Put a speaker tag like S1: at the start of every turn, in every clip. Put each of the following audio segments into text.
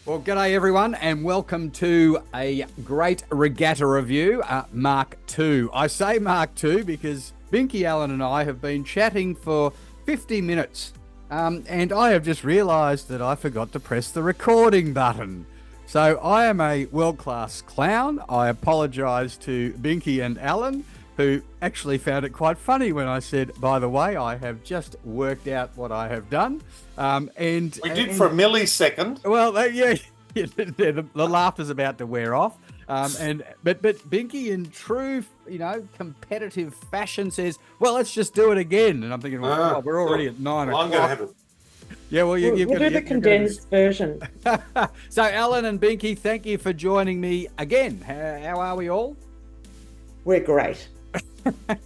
S1: Well, g'day everyone, and welcome to a great regatta review, Mark II. I say Mark II because Binky Allen and I have been chatting for 50 minutes, and I have just realised that I forgot to press the recording button. So I am a world-class clown. I apologise to Binky and Alan, who actually found it quite funny when I said, by the way, I have just worked out what I have done. And
S2: we did for a millisecond.
S1: Well, the laughter's about to wear off. But Binky, in true, competitive fashion, says, "Well, let's just do it again." And I'm thinking, well, we're already at 9 o'clock.
S2: I'm going to have it.
S1: Yeah, well,
S3: we'll do the condensed version.
S1: So, Alan and Binky, thank you for joining me again. How are we all?
S3: We're great.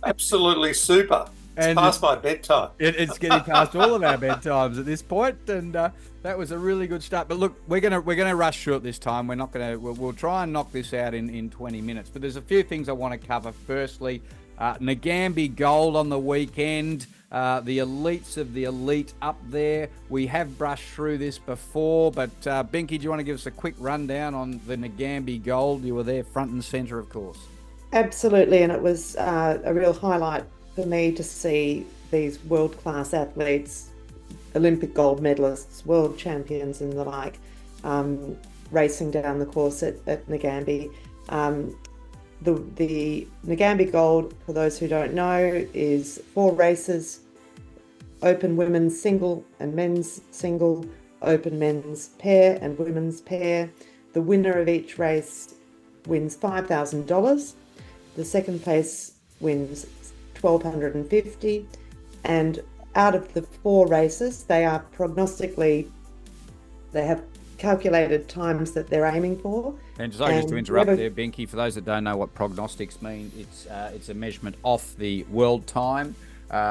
S2: Absolutely super. It's past my bedtime.
S1: It's getting past all of our bedtimes at this point, and that was a really good start. But look, we're gonna rush through it this time. We're not gonna. We'll try and knock this out in 20 minutes. But there's a few things I want to cover. Firstly, Nagambie Gold on the weekend. The elites of the elite up there. We have brushed through this before, but Binky, do you want to give us a quick rundown on the Nagambie Gold? You were there front and centre, of course.
S3: Absolutely, and it was a real highlight for me to see these world-class athletes, Olympic gold medalists, world champions and the like, racing down the course at Nagambie. The Nagambie Gold, for those who don't know, is 4 races: open women's single and men's single, open men's pair and women's pair. The winner of each race wins $5,000. The second place wins $1,250, and out of the 4 races, they are they have calculated times that they're aiming for.
S1: And sorry, just to interrupt there, Binky, for those that don't know what prognostics mean, it's a measurement off the world time.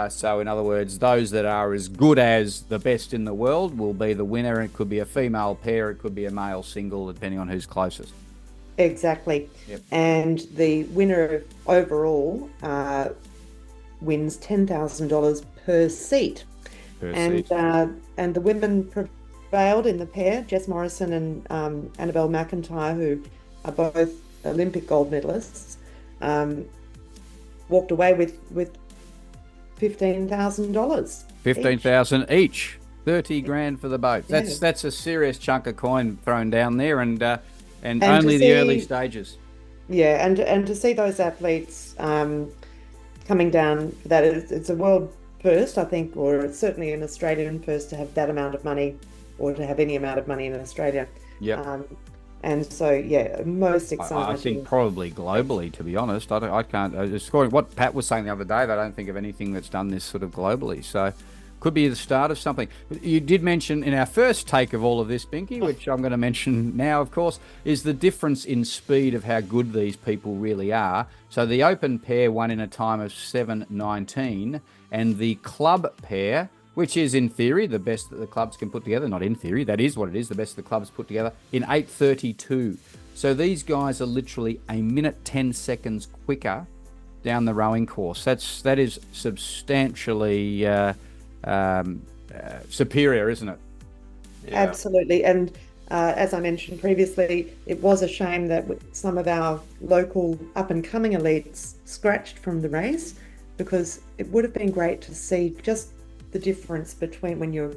S1: So in other words, those that are as good as the best in the world will be the winner. It could be a female pair, it could be a male single, depending on who's closest.
S3: Exactly.
S1: Yep. And
S3: the winner overall wins $10,000 per seat. And the women prevailed in the pair, Jess Morrison and Annabelle McIntyre, who are both Olympic gold medalists, walked away with $15,000.
S1: $15,000 each. 30 grand for the both. That's a serious chunk of coin thrown down there, and only the early stages.
S3: Yeah, and to see those athletes coming down for that, it's a world first, I think, or it's certainly an Australian first to have that amount of money, or to have any amount of money in Australia.
S1: Yeah.
S3: And so, yeah, most exciting.
S1: I think probably globally, to be honest. I can't. Scoring what Pat was saying the other day, I don't think of anything that's done this sort of globally. So, could be the start of something. You did mention in our first take of all of this, Binky, which I'm going to mention now, of course, is the difference in speed of how good these people really are. So the open pair won in a time of 7:19, and the club pair, which is in theory the best that the clubs can put together, not in theory, that is what it is, the best the clubs put together, in 8:32. So these guys are literally a minute 10 seconds quicker down the rowing course. That is substantially superior, isn't it?
S3: Yeah. Absolutely. And as I mentioned previously, it was a shame that some of our local up-and-coming elites scratched from the race, because it would have been great to see just the difference between when you're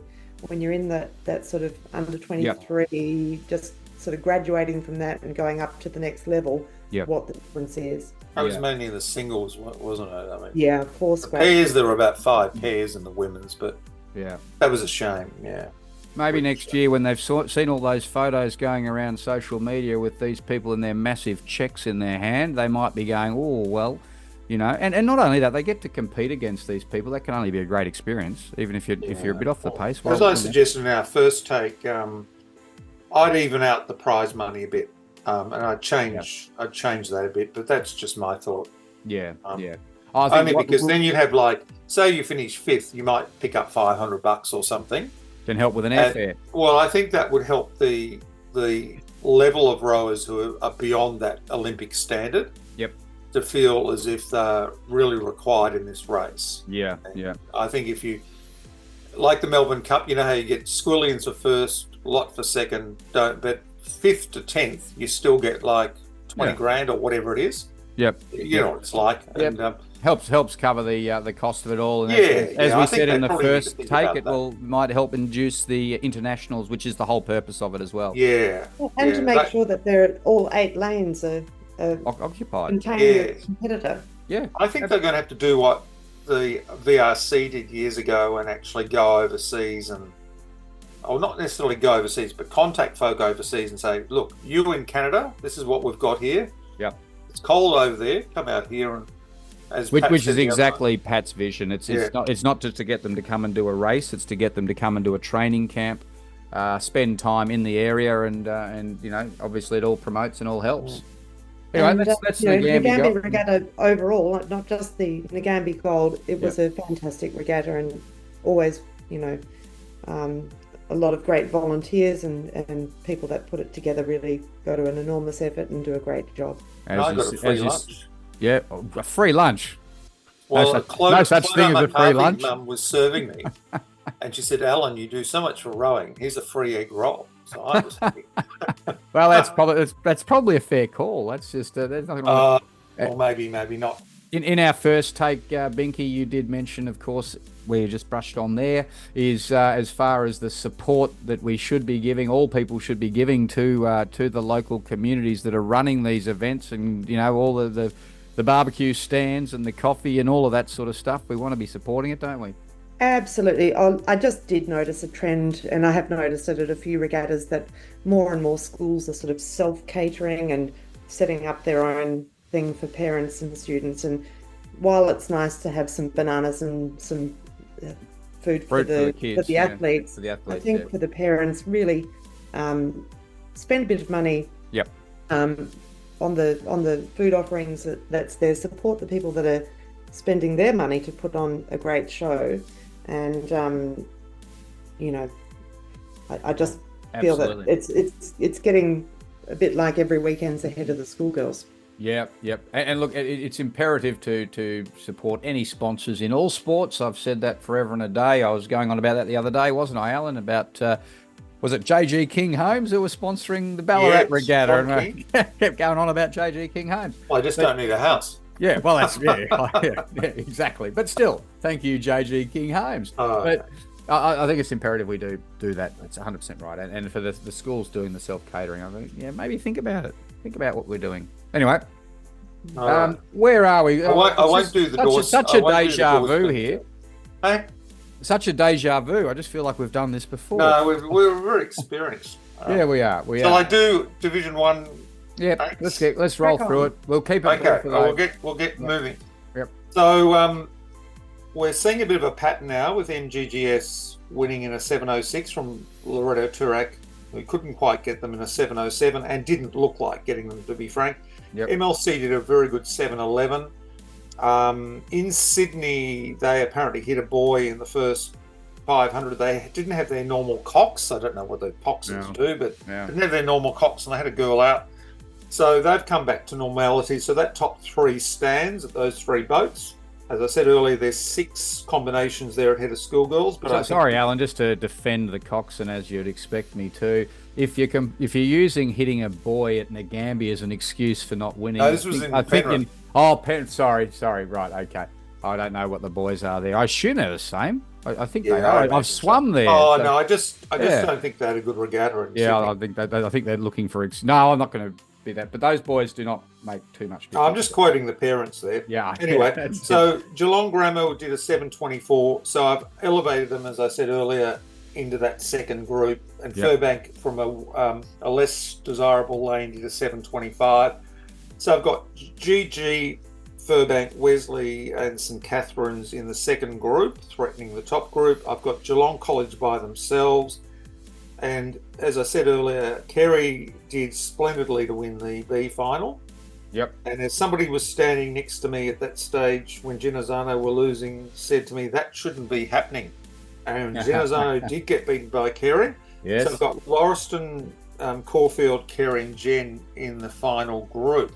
S3: in that sort of under 23, just sort of graduating from that and going up to the next level, what the difference is.
S2: That was mainly in the singles, wasn't it? I mean,
S3: yeah, 4 scratches.
S2: Pairs, there were about 5 pairs in the women's, but that was a shame. Yeah.
S1: Maybe next year, when they've seen all those photos going around social media with these people and their massive checks in their hand, they might be going, oh, well, and not only that, they get to compete against these people. That can only be a great experience, even if you're a bit off the pace.
S2: As I suggested in our first take, I'd even out the prize money a bit. And I'd change that a bit, but that's just my thought.
S1: Yeah.
S2: Only because then you'd have, like, say you finish 5th, you might pick up $500 or something.
S1: Can help with an airfare.
S2: Well, I think that would help the level of rowers who are beyond that Olympic standard.
S1: Yep.
S2: To feel as if they're really required in this race.
S1: Yeah.
S2: I think if you like the Melbourne Cup, you know how you get squillions for first, lot for second, don't, but 5th to 10th, you still get like 20 grand or whatever it is.
S1: Yep.
S2: You know what it's like.
S1: Yep.
S2: And,
S1: helps cover the cost of it all. And
S2: Yeah,
S1: as
S2: yeah,
S1: we
S2: I think
S1: said
S2: they
S1: in the
S2: probably need to
S1: first
S2: think
S1: take,
S2: about
S1: it
S2: that.
S1: might help induce the internationals, which is the whole purpose of it as well.
S2: Yeah.
S3: And
S2: yeah,
S3: to make sure that all 8 lanes are
S1: Occupied.
S3: containing
S2: Yeah.
S3: a competitor.
S1: Yeah.
S2: I think they're going to have to do what the VRC did years ago and actually go overseas and, or not necessarily go overseas, but contact folk overseas and say, look, you in Canada, this is what we've got here.
S1: Yep.
S2: It's cold over there. Come out here and, as
S1: Which
S2: Pat
S1: is
S2: said the other
S1: exactly Pat's vision. It's
S2: Yeah.
S1: not just to get them to come and do a race. It's to get them to come and do a training camp, spend time in the area, and you know, obviously it all promotes and all helps. Anyway,
S3: And,
S1: that's
S3: you know,
S1: Nagambie
S3: Nagambie
S1: Gold.
S3: Regatta overall, not just the Nagambie Gold. It was a fantastic regatta, and always, you know, a lot of great volunteers and people that put it together really go to an enormous effort and do a great job.
S2: And I got a free lunch.
S1: Yeah, a free lunch.
S2: Well,
S1: No such thing as a free lunch.
S2: Mum was serving me, and she said, "Alan, you do so much for rowing. Here's a free egg roll." So I was happy.
S1: Well, that's probably a fair call. That's just there's nothing wrong.
S2: Or maybe not.
S1: In our first take, Binky, you did mention, of course, where you just brushed on there, is as far as the support that we should be giving, all people should be giving to the local communities that are running these events, and you know, all the barbecue stands and the coffee and all of that sort of stuff. We want to be supporting it, don't we?
S3: Absolutely. I just did notice a trend, and I have noticed it at a few regattas, that more and more schools are sort of self-catering and setting up their own thing for parents and students. And while it's nice to have some bananas and some food for the
S1: kids,
S3: for the athletes,
S1: for the athletes,
S3: I think for the parents, really spend a bit of money.
S1: Yep.
S3: On the food offerings that's there. Support the people that are spending their money to put on a great show, and you know, I just feel
S1: Absolutely.
S3: that it's getting a bit like every weekend's ahead of the schoolgirls.
S1: Yep. And look, it's imperative to support any sponsors in all sports. I've said that forever and a day. I was going on about that the other day, wasn't I, Alan? About was it JG King Homes who was sponsoring the Ballarat Regatta? And I kept going on about JG King Homes.
S2: Well, I just don't need a house.
S1: Yeah, well, that's yeah, exactly. But still, thank you, JG King Homes. But I think it's imperative we do that. It's 100% right. And for the schools doing the self-catering, I think, yeah, maybe think about it. Think about what we're doing. Anyway, where are we?
S2: I won't do the doors.
S1: Such a deja vu here.
S2: Hey?
S1: Such a deja vu. I just feel like we've done this before.
S2: No, we're very experienced.
S1: Yeah, we are.
S2: So I do Division 1.
S1: Yeah, let's roll through it. We'll keep it.
S2: Okay, we'll get moving.
S1: Yep.
S2: So we're seeing a bit of a pattern now with MGGS winning in a 706 from Loreto Turak. We couldn't quite get them in a 707 and didn't look like getting them, to be frank.
S1: Yep.
S2: MLC did a very good 711. In Sydney, they apparently hit a boy in the first 500. They didn't have their normal cocks. I don't know what the coxes do, but didn't have their normal cocks, and they had a girl out. So they've come back to normality. So that top 3 stands at those 3 boats. As I said earlier, there's 6 combinations there at head of schoolgirls. But
S1: sorry, Alan, just to defend the coxswain, as you'd expect me to. If you're using hitting a boy at Nagambie as an excuse for not winning,
S2: no, this was in Penrith.
S1: Sorry, right, okay. I don't know what the boys are there. I assume they're the same. I think they are. I've swum there.
S2: Oh no, I just don't think they had a good regatta.
S1: I think they're looking for. No, I'm not going to be that. But those boys do not make too much difference.
S2: I'm just quoting the parents there.
S1: Yeah.
S2: Anyway, so Geelong Grammar did a 724. So I've elevated them, as I said earlier, into that second group. And Furbank, from a less desirable lane, did a 725. So I've got GG, Furbank, Wesley and St Catherine's in the second group, threatening the top group. I've got Geelong College by themselves. And as I said earlier, Kerry did splendidly to win the B final.
S1: Yep.
S2: And as somebody was standing next to me at that stage when Genazzano were losing, said to me, that shouldn't be happening. And Genazzano did get beaten by Kerry.
S1: Yes.
S2: So I've got Lauriston, Caulfield, Kerry and Jen in the final group.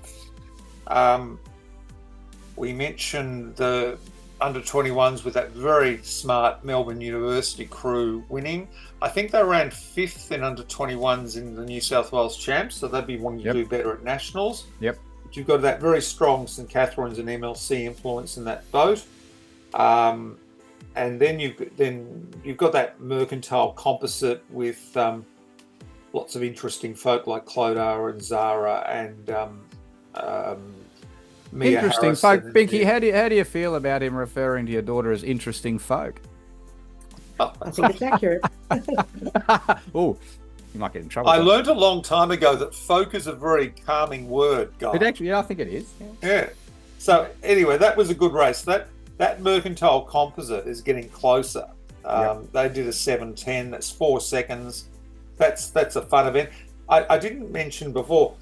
S2: We mentioned the under 21s with that very smart Melbourne University crew winning. I think they ran 5th in under 21s in the New South Wales Champs, so they'd be wanting to do better at Nationals.
S1: Yep.
S2: But you've got that very strong St Catherine's and MLC influence in that boat. And then you've got that Mercantile Composite with lots of interesting folk like Clodagh and Zara and Mia
S1: Interesting
S2: Harrison
S1: folk. Binky, how do you feel about him referring to your daughter as interesting folk?
S3: I think it's accurate.
S1: Oh, you might get in trouble.
S2: I learned a long time ago that folk is a very calming word, guys.
S1: It actually, I think it is.
S2: Yeah. So anyway, that was a good race. That Mercantile Composite is getting closer. They did a 7:10. That's 4 seconds. That's a fun event. I didn't mention before,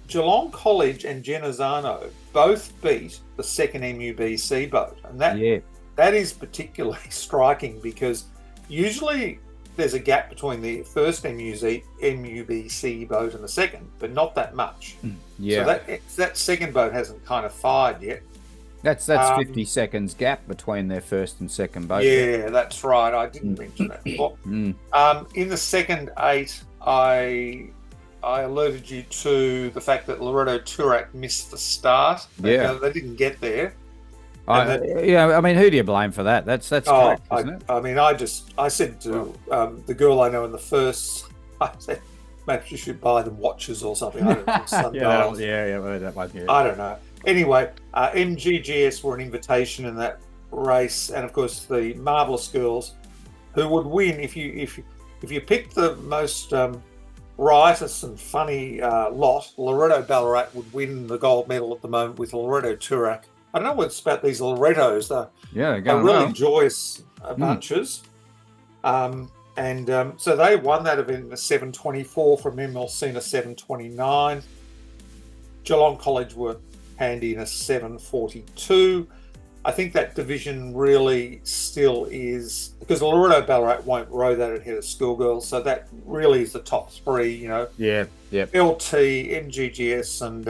S2: Geelong College and Genazzano both beat the second MUBC boat, and that is particularly striking because usually there's a gap between the first MUBC boat and the second, but not that much.
S1: Yeah.
S2: So that second boat hasn't kind of fired yet.
S1: That's 50 seconds gap between their first and second boat.
S2: Yeah, that's right. I didn't mention that before. In the second 8, I alerted you to the fact that Loretto Turak missed the start. They didn't get there.
S1: I mean, who do you blame for that? That's correct, isn't it?
S2: I mean, I said to the girl I know in the first, I said, maybe you should buy them watches or something. I don't know, sundials.
S1: That one, yeah.
S2: I don't know. Anyway, MGGS were an invitation in that race, and of course the Marvellous Girls, who would win if you picked the most riotous and funny lot. Loretto Ballarat would win the gold medal at the moment with Loretto Turak. I don't know what's about these Lorettos. They're really
S1: well.
S2: Joyous bunches. So they won that event in a 7:24 from MLC in a 7:29. Geelong College were handy in a 7:42. I think that division really still is, because Loretto Ballarat won't row that ahead of Schoolgirls, so that really is the top 3, you know.
S1: Yeah.
S2: LT, MGGS and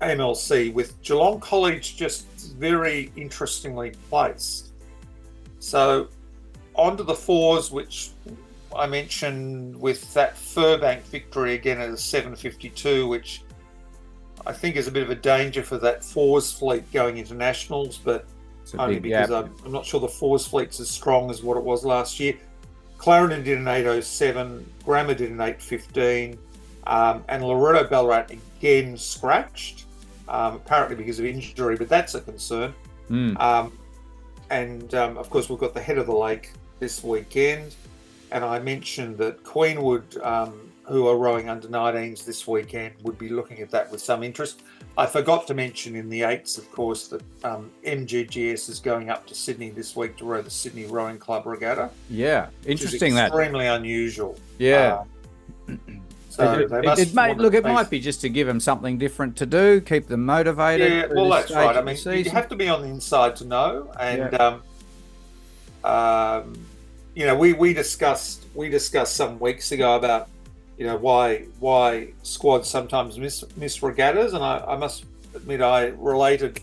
S2: MLC, with Geelong College just very interestingly placed. So onto the 4s, which I mentioned with that Furbank victory again at a 7:52, which I think is a bit of a danger for that 4s fleet going into Nationals, but only because I'm not sure the 4s fleet's as strong as what it was last year. Clarendon did an 8:07, Grammar did an 8:15, and Loretto Ballarat again scratched, apparently because of injury, but that's a concern. Of course, we've got the Head of the Lake this weekend, and I mentioned that Queenwood, who are rowing under 19s this weekend, would be looking at that with some interest. I forgot to mention in the 8s, of course, that MGGS is going up to Sydney this week to row the Sydney Rowing Club Regatta.
S1: Yeah, interesting.
S2: Which is extremely unusual.
S1: Yeah.
S2: So
S1: it might be just to give them something different to do, keep them motivated.
S2: Yeah, well, that's right. I mean, you have to be on the inside to know. And, we discussed some weeks ago about, why squads sometimes miss regattas, and I must admit I related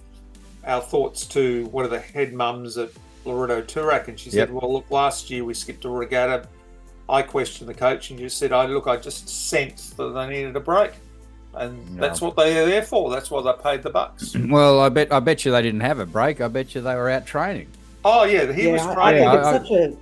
S2: our thoughts to one of the head mums at Loretto Turak, and she said, well, look, last year we skipped a regatta. I questioned the coach and just said, I just sensed that they needed a break, and that's what they're there for. That's why they paid the bucks.
S1: Well, I bet you they didn't have a break. I bet you they were out training.
S2: Oh yeah, he was training.
S3: I think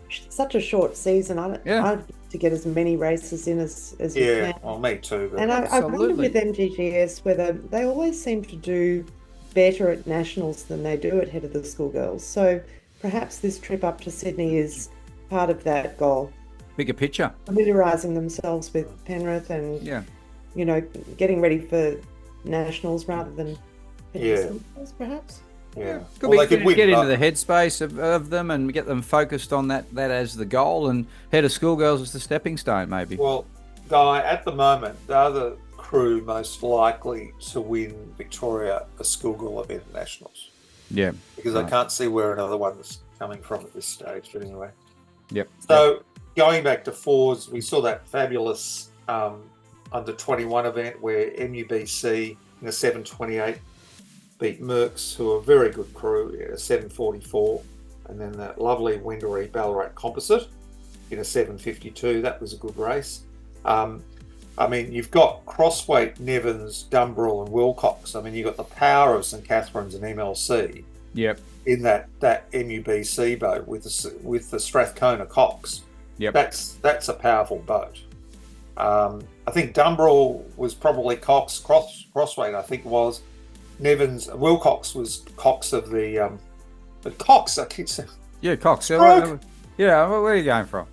S3: it's such a short season. I to get as many races in as you can.
S2: Yeah, well, me too.
S3: And I wonder with MGGS whether they always seem to do better at Nationals than they do at Head of the Schoolgirls. So perhaps this trip up to Sydney is part of that goal.
S1: Bigger picture.
S3: Familiarising themselves with Penrith and, getting ready for Nationals rather than themselves, perhaps.
S2: Yeah.
S1: Could get into the headspace of them and get them focused on that as the goal, and Head of Schoolgirls as the stepping stone, maybe.
S2: Well, Guy, at the moment, they're the crew most likely to win Victoria a schoolgirl event at Nationals.
S1: Yeah.
S2: Because I can't see where another one's coming from at this stage, but anyway.
S1: Yep.
S2: So going back to 4s, we saw that fabulous under 21 event where MUBC in a 7:28 beat Merckx, who are a very good crew, at a 7:44, and then that lovely Wendouree Ballarat Composite in a 7:52. That was a good race. I mean, you've got crossweight Nevins, Dumbrell, and Wilcox. I mean, you've got the power of St Catherine's and MLC.
S1: Yep.
S2: In that MUBC boat with the Strathcona Cox.
S1: Yep.
S2: That's a powerful boat. I think Dumbrell was probably Cox. Crossweight, I think, was Nevins. Wilcox was Cox of the. But Cox, I keep saying.
S1: Yeah, Cox. Yeah, where are you going from?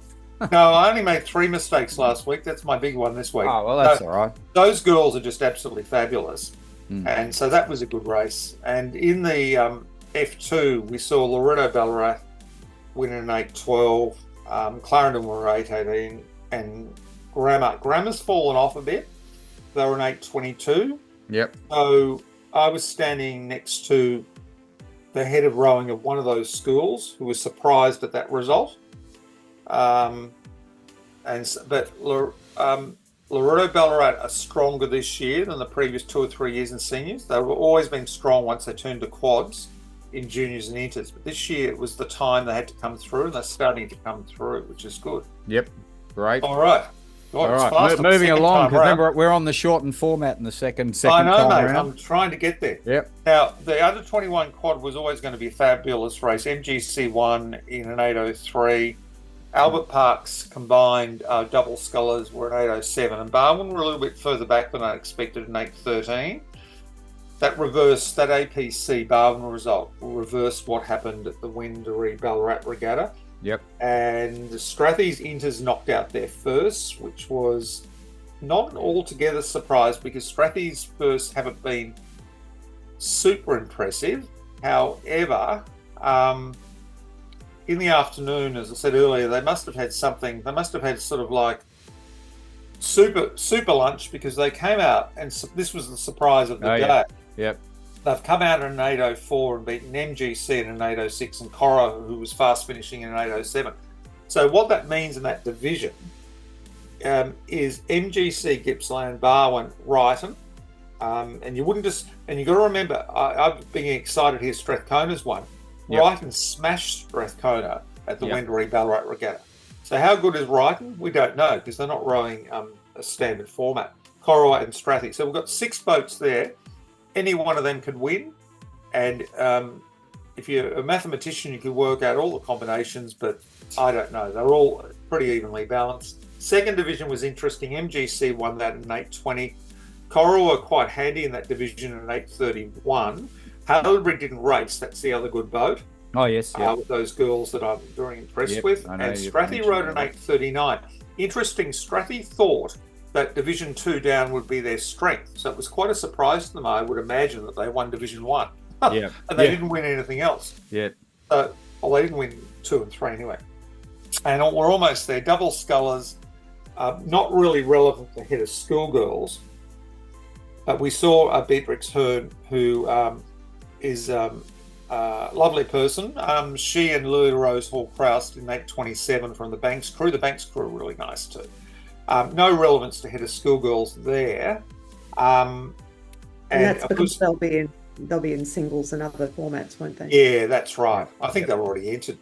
S2: No, I only made 3 mistakes last week. That's my big one this week.
S1: Oh, well, that's all right.
S2: Those girls are just absolutely fabulous.
S1: Mm.
S2: And so that was a good race. And in the F2, we saw Loretto Ballarat winning an 8:12. Clarendon were 8:18. And Grammar's fallen off a bit. They were an 8:22.
S1: Yep.
S2: So I was standing next to the head of rowing of one of those schools who was surprised at that result. Loretto Ballarat are stronger this year than the previous 2 or 3 years in seniors. They've always been strong once they turned to quads in juniors and inters, but this year it was the time they had to come through, and they're starting to come through, which is good.
S1: Yep. Great.
S2: All right.
S1: All right. Moving along, because remember, we're on the shortened format in the second
S2: I know,
S1: time
S2: mate.
S1: around.
S2: I'm trying to get there.
S1: Yep.
S2: Now, the under 21 quad was always going to be a fabulous race. MGC won in an 8:03. Albert Park's combined double scullers were an 8:07, and Barwon were a little bit further back than I expected, an 8:13. That APC Barwon result reversed what happened at the Wendouree Ballarat Regatta.
S1: Yep.
S2: And the Strathy's Inters knocked out their first, which was not an altogether surprise because Strathy's first haven't been super impressive. However, in the afternoon, as I said earlier, they must have had something. They must have had sort of like super lunch, because they came out, and this was the surprise of the day.
S1: Yeah. Yep.
S2: They've come out in an 8:04 and beaten MGC in an 8:06 and Coro, who was fast finishing in an 8:07. So what that means in that division is MGC, Gippsland, Barwon, Brighton, and you've got to remember, I've been excited here. Strathcona's won.
S1: Yep.
S2: Brighton smashed Strathcona at the
S1: Yep.
S2: Wendouree Ballarat Regatta. So how good is Brighton? We don't know, because they're not rowing a standard format. Coro and Strathy. So we've got 6 boats there. Any one of them could win, and if you're a mathematician, you could work out all the combinations, but I don't know. They're all pretty evenly balanced. Second division was interesting. MGC won that in 8:20. Coral are quite handy in that division in 8:31. Haileybury didn't race. That's the other good boat.
S1: Oh, yes. Yep.
S2: With those girls that I'm very impressed
S1: Yep,
S2: with.
S1: I know
S2: And
S1: you've
S2: Strathy
S1: mentioned
S2: rode
S1: that.
S2: an 8:39. Interesting, Strathy thought that Division 2 down would be their strength. So it was quite a surprise to them, I would imagine, that they won Division 1.
S1: Yeah.
S2: And they didn't win anything else.
S1: Yeah.
S2: So, well, they didn't win 2 and 3 anyway. And we're almost there. Double scullers, not really relevant to head of schoolgirls. But we saw Beatrix Hearn, who is a lovely person. She and Lou Rose Hall Kraust in 8:27 from the Banks crew. The Banks crew are really nice too. No relevance to head of schoolgirls there.
S3: And that's because they'll be in singles and other formats, won't they?
S2: Yeah, that's right. I think they're already entered,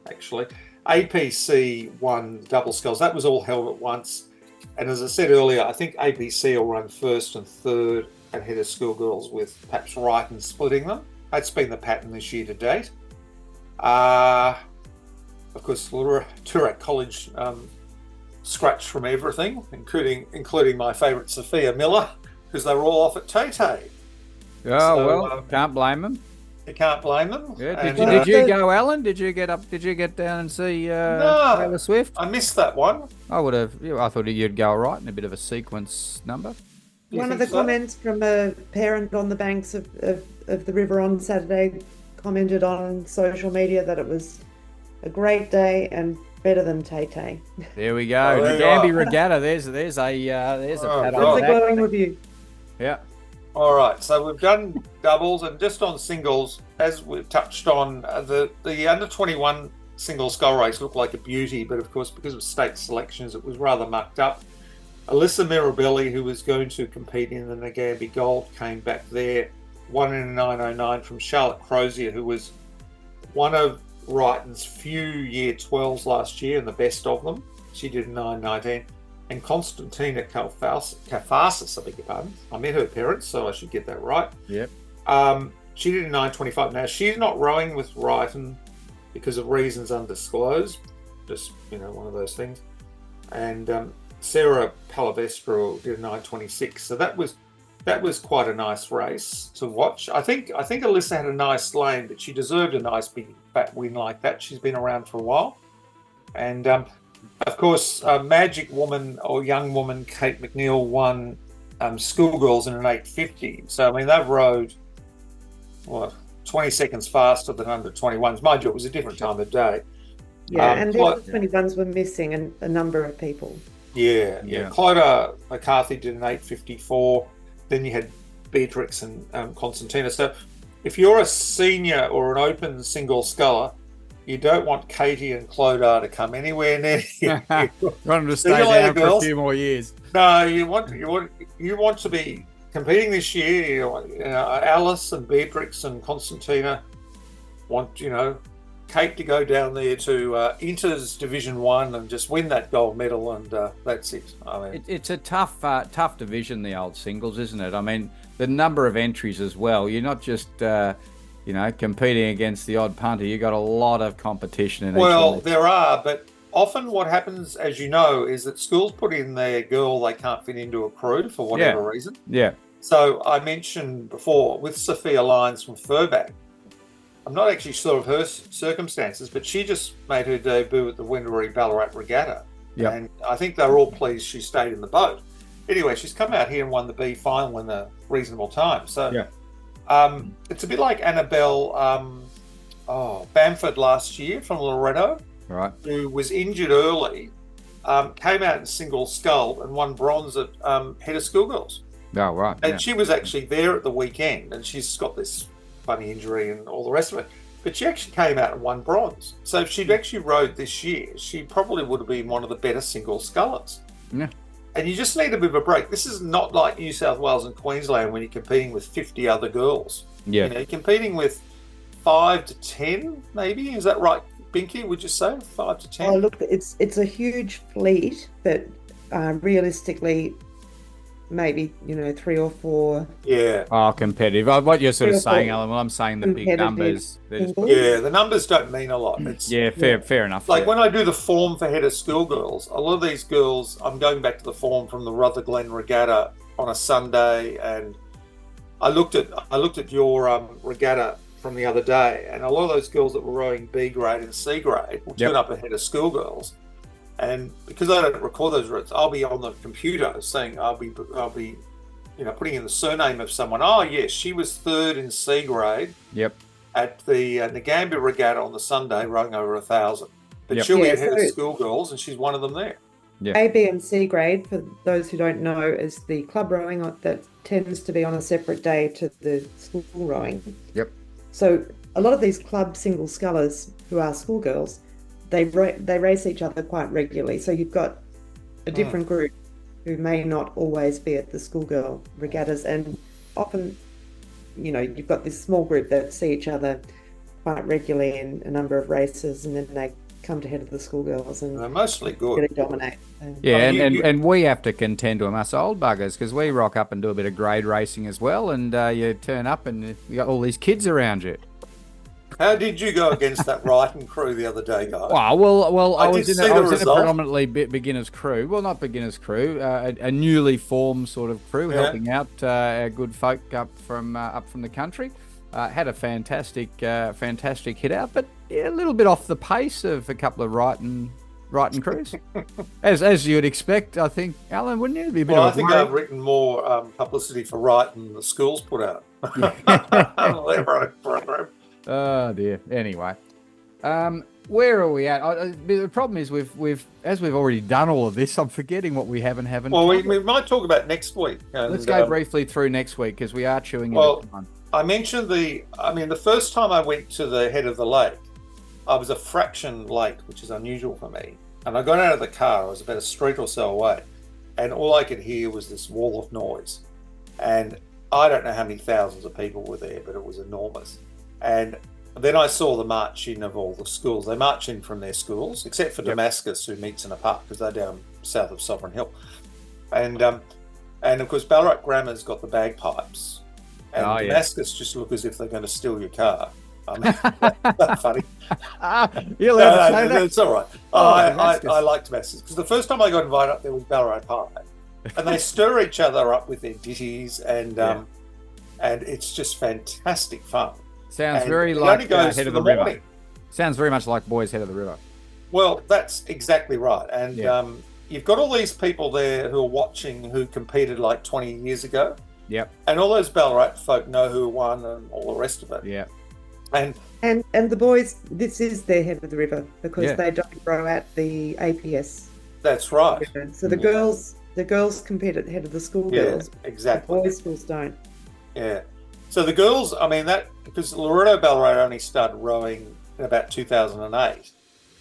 S2: actually. APC won double sculls. That was all held at once. And as I said earlier, I think APC will run first and third at head of schoolgirls, with perhaps Wrighton splitting them. That's been the pattern this year to date. Of course, Toorak College scratched from everything, including my favourite Sophia Miller, because they were all off at Tay-Tay.
S1: Oh,
S2: So,
S1: well, can't blame them.
S2: You can't blame them.
S1: Yeah.
S2: And,
S1: Did you go, Alan? Did you get down and see Taylor Swift?
S2: I missed that one.
S1: I would have. I thought you'd go all right in a bit of a sequence number.
S3: One of the comments from a parent on the banks of the river on Saturday commented on social media that it was a great day and better than Tay-Tay.
S1: There we go.
S2: Oh, there you
S1: Nagambie
S2: are.
S1: Regatta. There's a
S2: Oh,
S1: pat
S2: God.
S1: on
S3: That's a
S1: the back.
S3: glowing review.
S1: Yeah.
S2: All right, so we've done doubles, and just on singles, as we've touched on, the under 21 single scull race looked like a beauty, but of course, because of state selections, it was rather mucked up. Alyssa Mirabelli, who was going to compete in the Nagambie Gold, came back there 1 in a 909 from Charlotte Crozier, who was one of Wrighton's few year 12s last year and the best of them. She did a 919. And Constantina Kafasis, I beg your pardon. I met her parents, so I should get that right.
S1: Yep.
S2: She did a 925. Now, she's not rowing with Wrighton because of reasons undisclosed. Just, one of those things. And Sarah Palavestro did a 926. So that was quite a nice race to watch. I think Alyssa had a nice lane, but she deserved a nice big fat win like that. She's been around for a while. And of course, Magic Woman or Young Woman Kate McNeil won Schoolgirls in an 850. So, I mean, they've rowed, 20 seconds faster than under 21s. Mind you, it was a different time of day.
S3: Yeah, and the under 21s were missing a number of people.
S2: Yeah. Clodagh McCarthy did an 854. Then you had Beatrix and Constantina. So if you're a senior or an open single sculler, you don't want Katie and Clodagh to come anywhere near you.
S1: You want them to stay down for a few more years.
S2: No, you want to be competing this year. Alice and Beatrix and Constantina want Kate to go down there to Inter's Division 1 and just win that gold medal, and that's it. I mean,
S1: it's a tough division, the old singles, isn't it? I mean, the number of entries as well. You're not just competing against the odd punter. You got a lot of competition in each one.
S2: There are, but often what happens, as you know, is that schools put in their girl they can't fit into a crew for whatever reason.
S1: Yeah.
S2: So I mentioned before with Sophia Lyons from Furbank. I'm not actually sure of her circumstances, but she just made her debut at the Wendouree Ballarat Regatta. Yep. And I think they were all pleased she stayed in the boat. Anyway, she's come out here and won the B final in a reasonable time. So it's a bit like Annabelle Bamford last year from Loretto,
S1: right?
S2: Who was injured early, came out in single scull and won bronze at Head of Schoolgirls.
S1: Oh, right.
S2: And she was actually there at the weekend, and she's got this funny injury and all the rest of it. But she actually came out and won bronze. So if she'd actually rowed this year, she probably would have been one of the better single scullers.
S1: Yeah.
S2: And you just need a bit of a break. This is not like New South Wales and Queensland when you're competing with 50 other girls.
S1: Yeah.
S2: You're competing with 5 to 10, maybe. Is that right, Binky? Would you say 5 to 10?
S3: Oh, look, it's a huge fleet, but realistically, maybe 3 or 4.
S2: Yeah.
S1: Oh, competitive. What you're sort of saying, Alan. Well, I'm saying the big numbers.
S2: Yeah, the numbers don't mean a lot.
S1: Fair enough.
S2: Like when I do the form for Head of Schoolgirls, a lot of these girls, I'm going back to the form from the Rutherglen Regatta on a Sunday, and I looked at your regatta from the other day, and a lot of those girls that were rowing B grade and C grade will turn up ahead of Schoolgirls. And because I don't record those routes, I'll be on the computer saying I'll be putting in the surname of someone. Oh yes, she was 3rd in C grade.
S1: Yep.
S2: At the Nagambie Regatta on the Sunday, rowing over 1,000. But she'll be ahead of Schoolgirls, and she's one of them there.
S3: Yeah. A, B, and C grade, for those who don't know, is the club rowing that tends to be on a separate day to the school rowing.
S1: Yep.
S3: So a lot of these club single scullers who are schoolgirls, they race each other quite regularly. So you've got a different group who may not always be at the schoolgirl regattas, and often, you've got this small group that see each other quite regularly in a number of races, and then they come to head of the schoolgirls and
S2: they're mostly good.
S3: Really dominate.
S1: Yeah, and we have to contend to them, us old buggers, because we rock up and do a bit of grade racing as well, and you turn up and you got all these kids around you.
S2: How did you go against that Wrighton crew the other day, guys?
S1: Well, I was in a
S2: result.
S1: predominantly beginners crew. Well, not beginners crew, a newly formed sort of crew, helping out our good folk up from the country. Had a fantastic hit out, but a little bit off the pace of a couple of Wrighton crews, as you'd expect. I think, Alan, wouldn't you?
S2: I think I've written more publicity for Wrighton than the schools put out. Their own program.
S1: Oh dear. Anyway, where are we at? The problem is we've already done all of this. I'm forgetting what we haven't.
S2: Well, we might talk about next week.
S1: Let's go briefly through next week because we are chewing into time.
S2: I mentioned the first time I went to the head of the lake, I was a fraction late, which is unusual for me. And I got out of the car. I was about a street or so away, and all I could hear was this wall of noise. And I don't know how many thousands of people were there, but it was enormous. And then I saw the march in of all the schools. They march in from their schools, except for Damascus, who meets in a park because they're down south of Sovereign Hill. And of course, Ballarat Grammar's got the bagpipes. And Damascus just look as if they're going to steal your car. I mean, that's funny.
S1: You'll say that.
S2: It's all right. I like Damascus because the first time I got invited up there was Ballarat High. And they stir each other up with their ditties, and it's just fantastic fun.
S1: Sounds very like Head of the River. Morning. Sounds very much like Boys Head of the River.
S2: Well, that's exactly right. And you've got all these people there who are watching who competed like 20 years ago.
S1: Yep.
S2: And all those Ballarat folk know who won and all the rest of it.
S1: Yeah.
S3: And the boys, this is their Head of the River because they don't row at the APS.
S2: That's right.
S3: River. So the girls compete at the head of the school girls.
S2: Exactly.
S3: The boys' schools don't.
S2: Yeah. So the girls, I mean, that because Loreto Ballarat only started rowing in about 2008.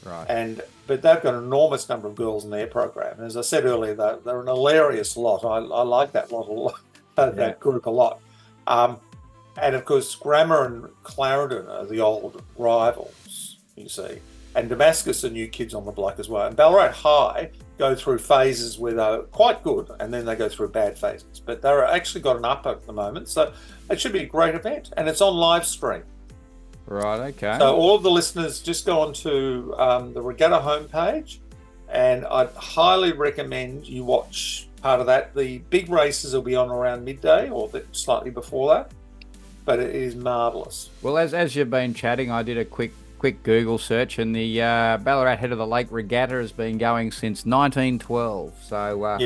S1: Right.
S2: But they've got an enormous number of girls in their program. As I said earlier, they're an hilarious lot. I like that lot that group a lot. And of course, Grammar and Clarendon are the old rivals, you see. And Damascus are new kids on the block as well. And Ballarat High go through phases where they're quite good and then they go through bad phases. But they're actually got an up at the moment. So it should be a great event. And it's on live stream.
S1: Right, okay.
S2: So all of the listeners just go onto the Regatta homepage. And I'd highly recommend you watch part of that. The big races will be on around midday or slightly before that. But it is marvellous.
S1: Well, as you've been chatting, I did a quick Google search, and the Ballarat Head of the Lake Regatta has been going since 1912. So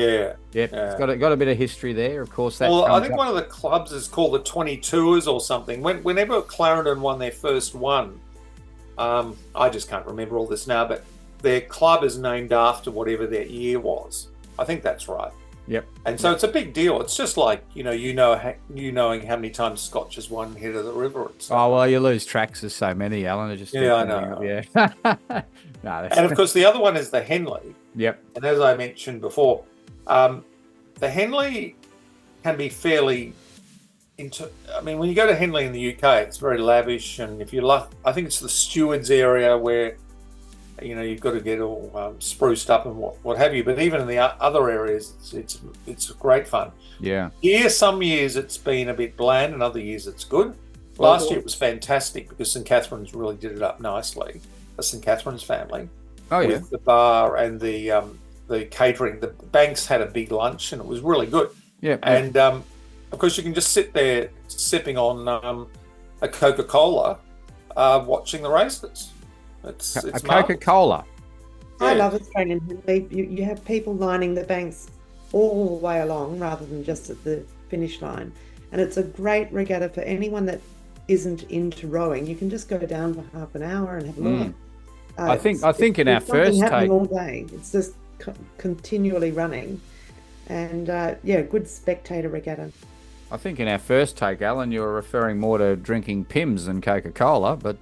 S1: it's got a bit of history there. Of course,
S2: I think one of the clubs is called the 22ers or something. Whenever Clarendon won their first one, I just can't remember all this now, but their club is named after whatever their year was. I think that's right.
S1: Yep.
S2: And so it's a big deal. It's just like, knowing how many times Scotch has won Head of the River. And stuff.
S1: Oh, well, you lose tracks. There's so many, Alan.
S2: I know.
S1: Yeah.
S2: And of course, the other one is the Henley.
S1: Yep.
S2: And as I mentioned before, the Henley can be fairly when you go to Henley in the UK, it's very lavish. And if you I think it's the stewards area where you've got to get all spruced up and what have you. But even in the other areas, it's great fun.
S1: Yeah.
S2: Some years it's been a bit bland, and other years it's good. Last year it was fantastic because St Catherine's really did it up nicely. The St Catherine's family.
S1: Oh yeah.
S2: With the bar and the catering. The Banks had a big lunch and it was really good.
S1: Yeah.
S2: And of course you can just sit there sipping on a Coca-Cola, watching the races. It's
S1: a Coca-Cola.
S3: I love Australian Henley. You have people lining the banks all the way along rather than just at the finish line. And it's a great regatta for anyone that isn't into rowing. You can just go down for half an hour and have a look.
S1: I think in our first take
S3: all day. It's just continually running. And good spectator regatta.
S1: I think in our first take, Alan, you were referring more to drinking Pimm's than Coca-Cola, but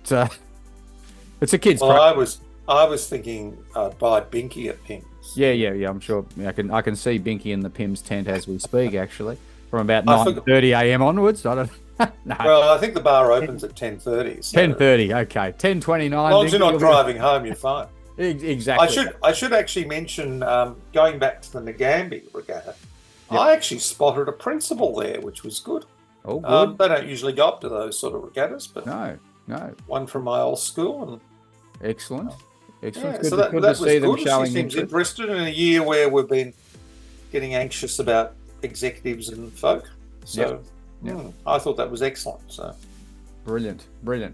S1: it's a kid's.
S2: Well, I was thinking buy Binky at Pimm's.
S1: Yeah. I'm sure I can see Binky in the Pimm's tent as we speak. Actually, from about 9:30 a.m. onwards. I don't. No.
S2: Well, I think the bar opens at 10:30. So
S1: 10:30. Okay, 10:29.
S2: As long as you're not driving home, you're fine.
S1: Exactly.
S2: I should actually mention going back to the Nagambie regatta. Yep. I actually spotted a principal there, which was good.
S1: Oh, good.
S2: They don't usually go up to those sort of regattas, but
S1: no.
S2: One from my old school, and
S1: excellent.
S2: Yeah,
S1: Good,
S2: so that
S1: good
S2: was
S1: to see them
S2: good.
S1: showing
S2: She seems interested in a year where we've been getting anxious about executives and folk. So I thought that was excellent. So
S1: brilliant.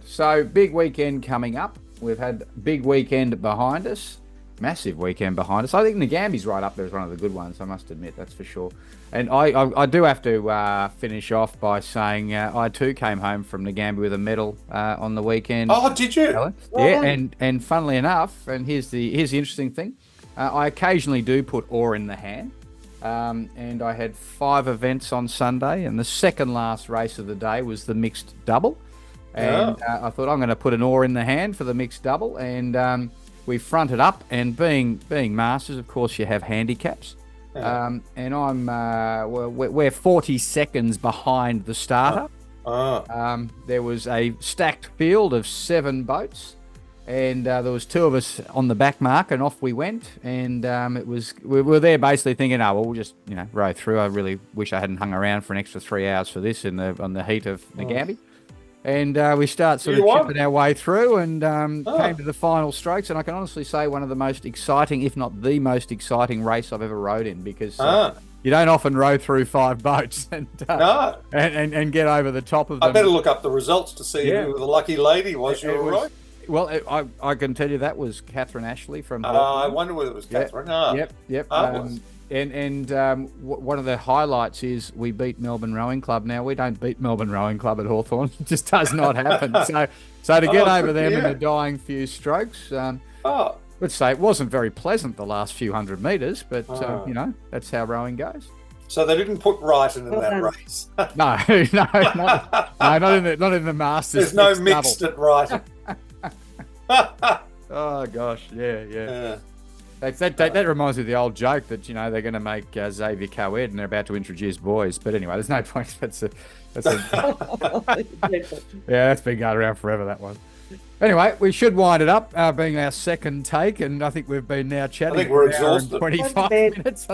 S1: So big weekend coming up. We've had big weekend behind us. Massive weekend behind us. I think Nagambie's right up there as one of the good ones, I must admit, that's for sure. And I do have to finish off by saying I too came home from Nagambie with a medal on the weekend.
S2: Oh, did you?
S1: Well, yeah, and funnily enough, and here's the interesting thing, I occasionally do put oar in the hand, and I had 5 events on Sunday, and the second last race of the day was the mixed double, and I thought I'm going to put an oar in the hand for the mixed double, and we fronted up, and being masters, of course, you have handicaps.
S2: Yeah.
S1: And I'm we're 40 seconds behind the starter. There was a stacked field of 7 boats, and there was 2 of us on the back mark, and off we went. And we were there basically thinking, oh, well, we'll just row through. I really wish I hadn't hung around for an extra 3 hours for this on the heat of Nagambie. And we start sort of chipping our way through, and came to the final strokes. And I can honestly say one of the most exciting, if not the most exciting race I've ever rowed in, because you don't often row through 5 boats and get over the top of them.
S2: I better look up the results to see who the lucky lady was.
S1: Well, I can tell you that was Catherine Ashley from.
S2: I wonder whether it was Catherine.
S1: Yep. One of the highlights is we beat Melbourne Rowing Club. Now, we don't beat Melbourne Rowing Club at Hawthorn. It just does not happen. So to get over them in a dying few strokes, let's say it wasn't very pleasant the last few hundred metres, but, that's how rowing goes.
S2: So they didn't put Wrighton in that race.
S1: No, not in the Masters.
S2: There's no mixed at Wrighton.
S1: Oh, gosh, yeah. That reminds me of the old joke that they're going to make Xavier co-ed and they're about to introduce boys. But anyway, there's no point. That's been going around forever, that one. Anyway, we should wind it up, being our second take, and I think we've been now chatting.
S2: I think we're exhausted.
S1: 25 minutes.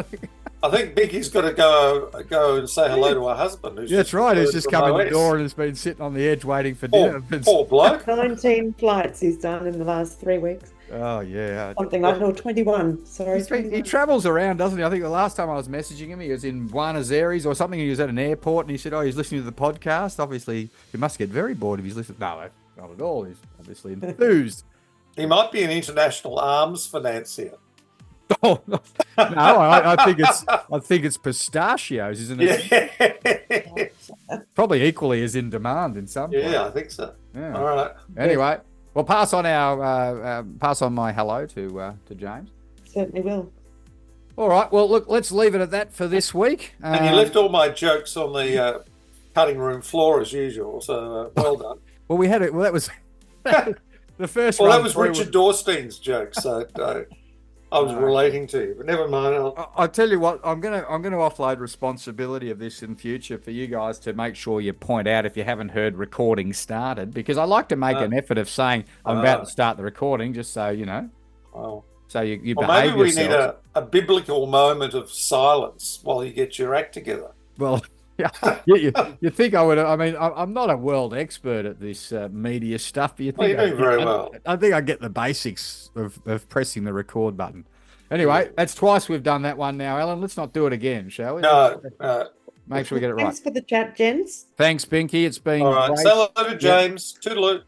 S2: I think Vicky's got to go and say hello to her husband.
S1: That's right. He's just come in the door and has been sitting on the edge waiting for dinner.
S2: Poor bloke.
S3: 19 flights he's done in the last 3 weeks.
S1: Oh, yeah.
S3: Something like 21. Sorry.
S1: He travels around, doesn't he? I think the last time I was messaging him, he was in Buenos Aires or something. He was at an airport and he said, he's listening to the podcast. Obviously, he must get very bored if he's listening. No, not at all. He's obviously enthused.
S2: He might be an international arms financier.
S1: Oh no! I think it's pistachios, isn't it? Yeah. Probably equally as in demand in some way.
S2: Yeah, I think so.
S1: Yeah.
S2: All right.
S1: Anyway, we'll pass on my hello to James.
S3: Certainly will.
S1: All right. Well, look, let's leave it at that for this week.
S2: And you left all my jokes on the cutting room floor as usual. So well done.
S1: Well, we had it. Well, that was the first.
S2: Well, that was Richard Dorstein's joke. So. I was relating to you, but never mind.
S1: I'll tell you what. I'm gonna offload responsibility of this in future for you guys to make sure you point out if you haven't heard recording started, because I like to make an effort of saying I'm about to start the recording, just so you know.
S2: Oh.
S1: So you
S2: well,
S1: behave
S2: maybe we
S1: yourself.
S2: need a biblical moment of silence while you get your act together.
S1: Well. Yeah, you think I would? I mean, I'm not a world expert at this media stuff, but you think
S2: you're doing very well.
S1: I think I get the basics of pressing the record button. Anyway, that's twice we've done that one now, Alan. Let's not do it again, shall we?
S2: No.
S1: Make sure we get it right.
S3: Thanks for the chat, gents.
S1: Thanks, Pinky. It's been
S2: all right.
S1: great.
S2: Say hello to James. Toodaloo.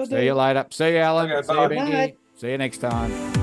S1: See you later. See you, Alan.
S2: Okay,
S1: see you, Pinky. See you next time.